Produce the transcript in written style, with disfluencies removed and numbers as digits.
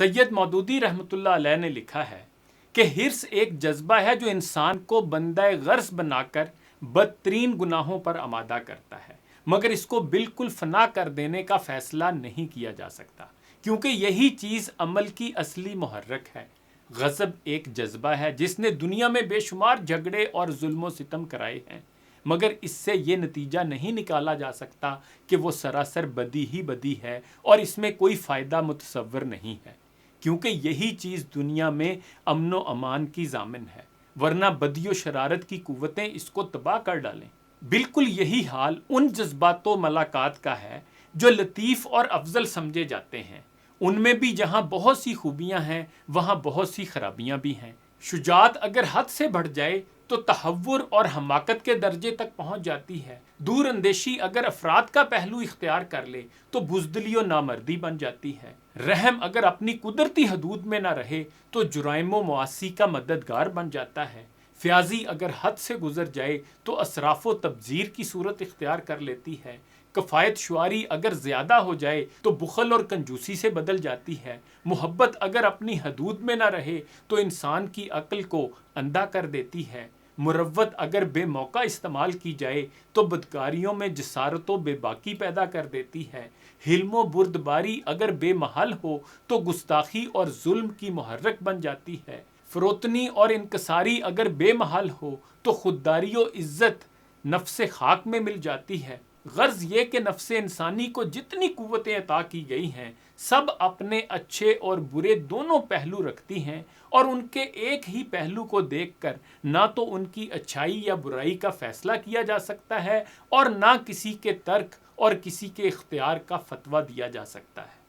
سید مودودی رحمۃ اللہ علیہ نے لکھا ہے کہ حرص ایک جذبہ ہے جو انسان کو بندہ غرض بنا کر بدترین گناہوں پر آمادہ کرتا ہے، مگر اس کو بالکل فنا کر دینے کا فیصلہ نہیں کیا جا سکتا، کیونکہ یہی چیز عمل کی اصلی محرک ہے۔ غضب ایک جذبہ ہے جس نے دنیا میں بے شمار جھگڑے اور ظلم و ستم کرائے ہیں، مگر اس سے یہ نتیجہ نہیں نکالا جا سکتا کہ وہ سراسر بدی ہی بدی ہے اور اس میں کوئی فائدہ متصور نہیں ہے، کیونکہ یہی چیز دنیا میں امن و امان کی ضامن ہے، ورنہ بدی و شرارت کی قوتیں اس کو تباہ کر ڈالیں۔ بالکل یہی حال ان جذبات و ملاقات کا ہے جو لطیف اور افضل سمجھے جاتے ہیں۔ ان میں بھی جہاں بہت سی خوبیاں ہیں وہاں بہت سی خرابیاں بھی ہیں۔ شجاعت اگر حد سے بڑھ جائے تو تہور اور حماقت کے درجے تک پہنچ جاتی ہے۔ دور اندیشی اگر افراد کا پہلو اختیار کر لے تو بزدلی و نامردی بن جاتی ہے۔ رحم اگر اپنی قدرتی حدود میں نہ رہے تو جرائم و معاصی کا مددگار بن جاتا ہے۔ فیاضی اگر حد سے گزر جائے تو اسراف و تبذیر کی صورت اختیار کر لیتی ہے۔ کفایت شعاری اگر زیادہ ہو جائے تو بخل اور کنجوسی سے بدل جاتی ہے۔ محبت اگر اپنی حدود میں نہ رہے تو انسان کی عقل کو اندھا کر دیتی ہے۔ مروت اگر بے موقع استعمال کی جائے تو بدکاریوں میں جسارت و بے باکی پیدا کر دیتی ہے۔ حلم و بردباری اگر بے محل ہو تو گستاخی اور ظلم کی محرک بن جاتی ہے۔ فروتنی اور انکساری اگر بے محل ہو تو خودداری و عزت نفس خاک میں مل جاتی ہے۔ غرض یہ کہ نفس انسانی کو جتنی قوتیں عطا کی گئی ہیں سب اپنے اچھے اور برے دونوں پہلو رکھتی ہیں، اور ان کے ایک ہی پہلو کو دیکھ کر نہ تو ان کی اچھائی یا برائی کا فیصلہ کیا جا سکتا ہے اور نہ کسی کے ترک اور کسی کے اختیار کا فتویٰ دیا جا سکتا ہے۔